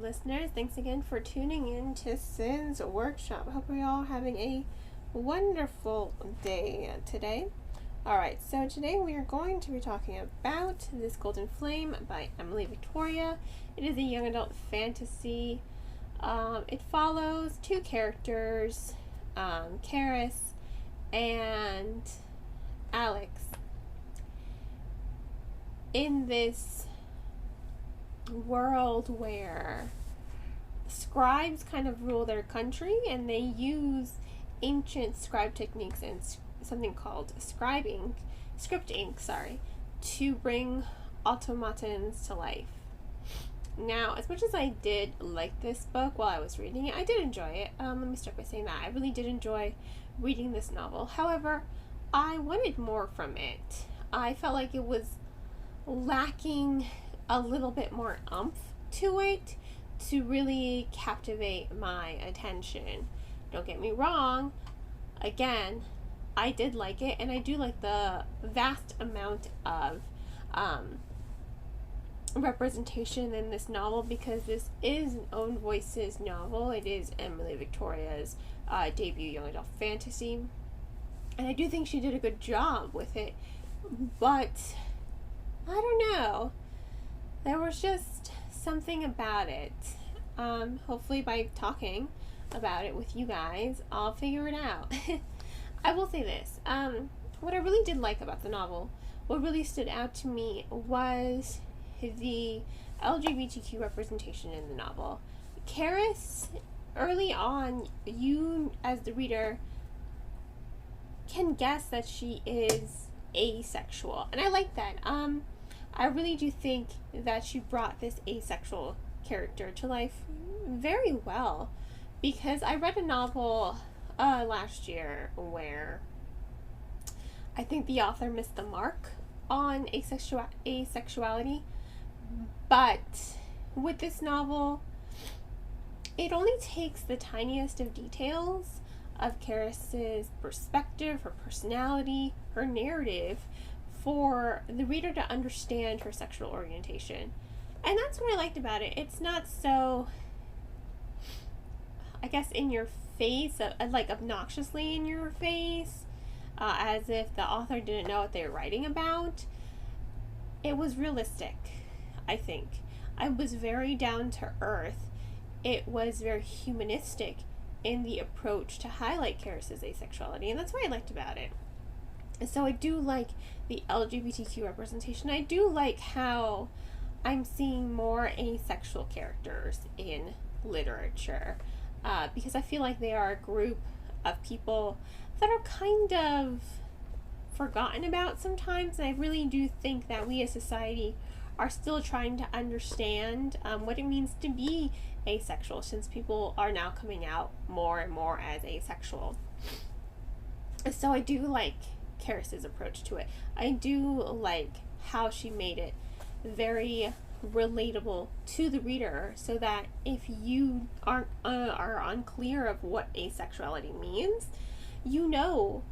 listeners. Thanks again for tuning in to Sin's Workshop. Hope we're all having a wonderful day today. Alright, so today we are going to be talking about This Golden Flame by Emily Victoria. It is a young adult fantasy. It follows two characters, Karis and Alex, in this world where scribes kind of rule their country, and they use ancient scribe techniques and something called script ink, to bring automatons to life. Now, as much as I did like this book while I was reading it, I did enjoy it. Let me start by saying that I really did enjoy reading this novel. However, I wanted more from it. I felt like it was lacking a little bit more oomph to it to really captivate my attention. Don't get me wrong, again, I did like it, and I do like the vast amount of representation in this novel, because this is an Own Voices novel. It is Emily Victoria's debut young adult fantasy, and I do think she did a good job with it, but I don't know. There was just something about it. Hopefully by talking about it with you guys, I'll figure it out. I will say this. What I really did like about the novel, what really stood out to me, was the LGBTQ representation in the novel. Karis, early on, you as the reader can guess that she is asexual, and I like that. I really do think that she brought this asexual character to life very well, because I read a novel last year where I think the author missed the mark on asexuality, but with this novel, it only takes the tiniest of details of Karis's perspective, her personality, her narrative, for the reader to understand her sexual orientation. And that's what I liked about it. It's not so, I guess, in your face, like obnoxiously in your face, as if the author didn't know what they were writing about. It was realistic, I think. I was very down to earth. It was very humanistic in the approach to highlight Karis's asexuality, and that's what I liked about it. So I do like the LGBTQ representation. I do like how I'm seeing more asexual characters in literature, because I feel like they are a group of people that are kind of forgotten about sometimes, and I really do think that we as society are still trying to understand what it means to be asexual, since people are now coming out more and more as asexual. So I do like Karis's approach to it. I do like how she made it very relatable to the reader, so that if you are unclear of what asexuality means, you know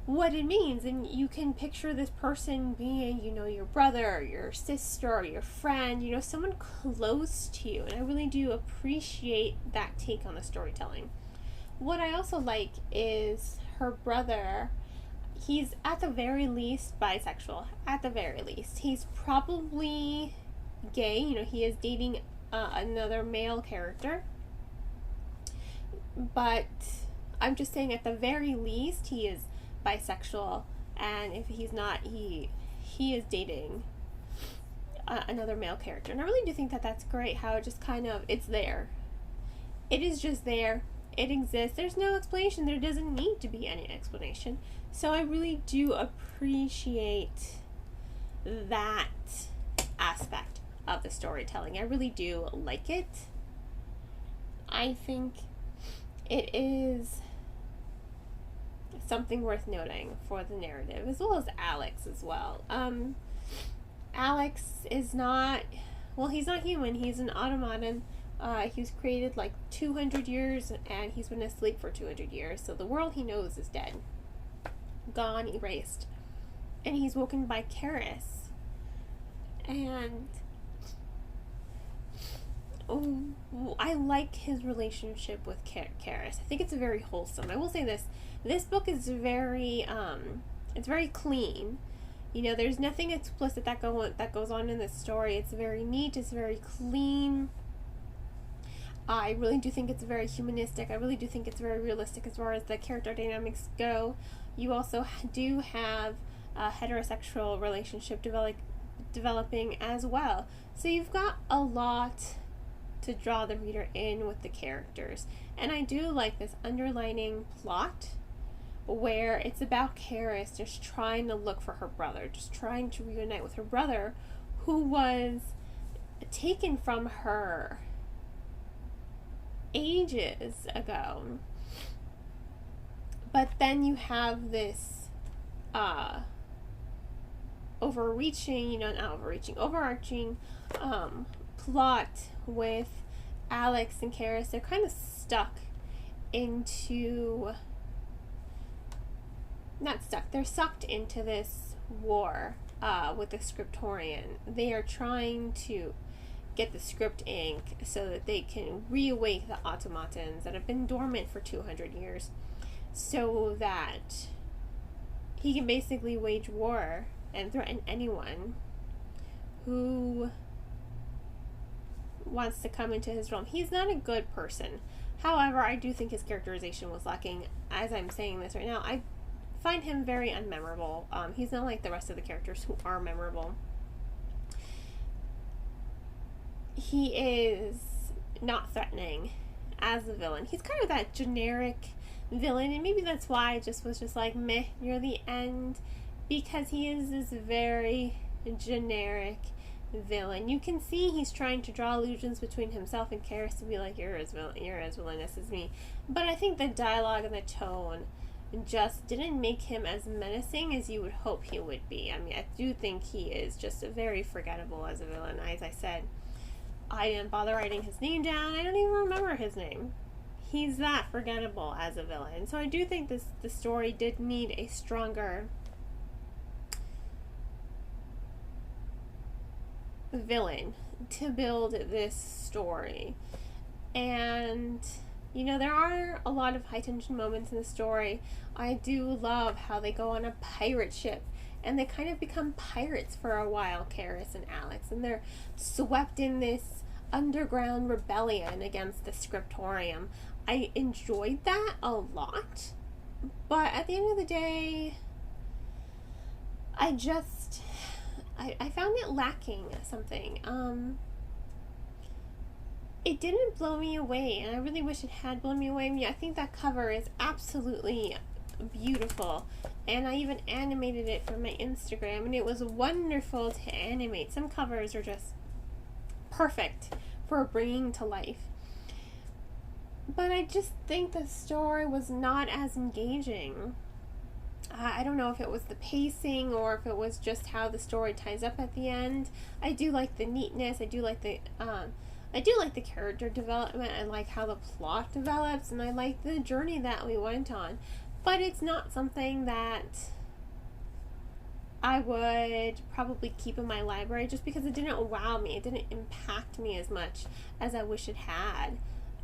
what it means, and you can picture this person being, your brother or your sister or your friend, someone close to you. And I really do appreciate that take on the storytelling. What I also like is her brother. He's at the very least bisexual. At the very least, he's probably gay. He is dating another male character, but I'm just saying, at the very least, he is bisexual, and if he's not, he is dating another male character. And I really do think that that's great, how it just kind of, it's there. It is just there. It exists. There's no explanation. There doesn't need to be any explanation. So I really do appreciate that aspect of the storytelling. I really do like it. I think it is something worth noting for the narrative, as well as Alex as well. Alex is not, he's not human. He's an automaton. He was created like 200 years, and he's been asleep for 200 years. So the world he knows is dead. Gone, erased. And he's woken by Karis. And I like his relationship with Karis. I think it's very wholesome. I will say this book is very it's very clean. You know, there's nothing explicit that goes on in this story. It's very neat, it's very clean. I really do think it's very humanistic. I really do think it's very realistic as far as the character dynamics go. You also do have a heterosexual relationship developing as well. So you've got a lot to draw the reader in with the characters. And I do like this underlining plot where it's about Karis just trying to look for her brother, just trying to reunite with her brother who was taken from her ages ago. But then you have this overarching plot with Alex and Karis. They're kind of stuck into they're sucked into this war with the Scriptorian. They are trying to get the Script ink so that they can reawake the automatons that have been dormant for 200 years so that he can basically wage war and threaten anyone who wants to come into his realm. He's not a good person. However, I do think his characterization was lacking. As I'm saying this right now, I find him very unmemorable. He's not like the rest of the characters who are memorable. He is not threatening as a villain. He's kind of that generic villain, and maybe that's why I just was just like, meh, near the end, because he is this very generic villain. You can see he's trying to draw illusions between himself and Karis to be like, you're as villainous as me. But I think the dialogue and the tone just didn't make him as menacing as you would hope he would be. I mean, I do think he is just very forgettable as a villain. As I said, I didn't bother writing his name down. I don't even remember his name. He's that forgettable as a villain. So I do think the story did need a stronger villain to build this story. And you know, there are a lot of high tension moments in the story. I do love how they go on a pirate ship and they kind of become pirates for a while, Karis and Alex, and they're swept in this underground rebellion against the Scriptorium. I enjoyed that a lot, but at the end of the day, I found it lacking something. It didn't blow me away, and I really wish it had blown me away. I mean, I think that cover is absolutely beautiful, and I even animated it for my Instagram, and it was wonderful to animate. Some covers are just perfect for bringing to life. But I just think the story was not as engaging. I don't know if it was the pacing or if it was just how the story ties up at the end. I do like the neatness. I do like the character development. I like how the plot develops, and I like the journey that we went on. But it's not something that I would probably keep in my library just because it didn't wow me. It didn't impact me as much as I wish it had.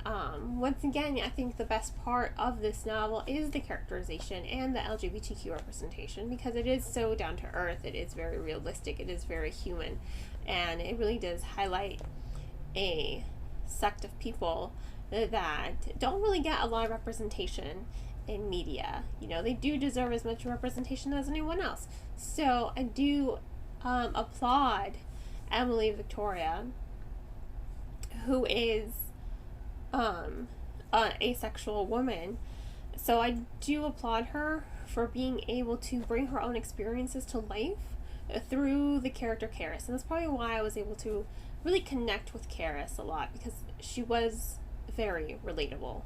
Once again, I think the best part of this novel is the characterization and the LGBTQ representation, because it is so down to earth, it is very realistic, it is very human, and it really does highlight a sect of people that don't really get a lot of representation in media. You know, they do deserve as much representation as anyone else. So I do applaud Emily Victoria, who is an asexual woman. So I do applaud her for being able to bring her own experiences to life through the character Karis. And that's probably why I was able to really connect with Karis a lot, because she was very relatable.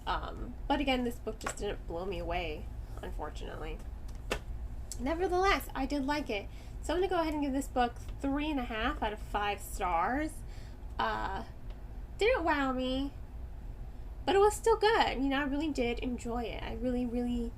But again, this book just didn't blow me away, unfortunately. Nevertheless, I did like it. So I'm going to go ahead and give this book 3.5 out of 5 stars. Didn't wow me, but it was still good. You know, I really did enjoy it. I really, really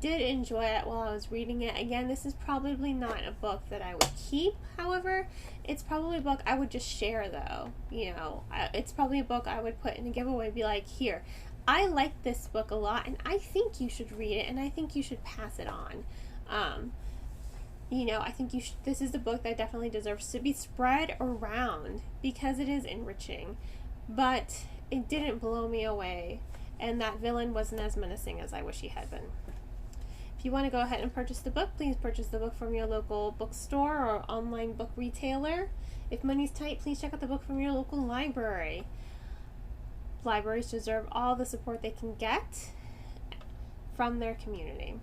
did enjoy it while I was reading it. Again, this is probably not a book that I would keep, however. It's probably a book I would just share, though. It's probably a book I would put in a giveaway, be like, here, I like this book a lot, and I think you should read it, and I think you should pass it on. I think this is a book that definitely deserves to be spread around because it is enriching. But it didn't blow me away, and that villain wasn't as menacing as I wish he had been. If you want to go ahead and purchase the book, please purchase the book from your local bookstore or online book retailer. If money's tight, please check out the book from your local library. Libraries deserve all the support they can get from their community.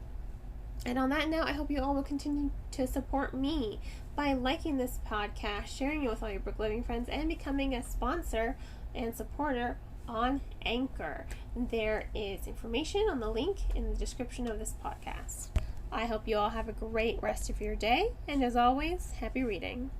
And on that note, I hope you all will continue to support me by liking this podcast, sharing it with all your book loving friends, and becoming a sponsor and supporter on Anchor. There is information on the link in the description of this podcast. I hope you all have a great rest of your day, and as always, happy reading.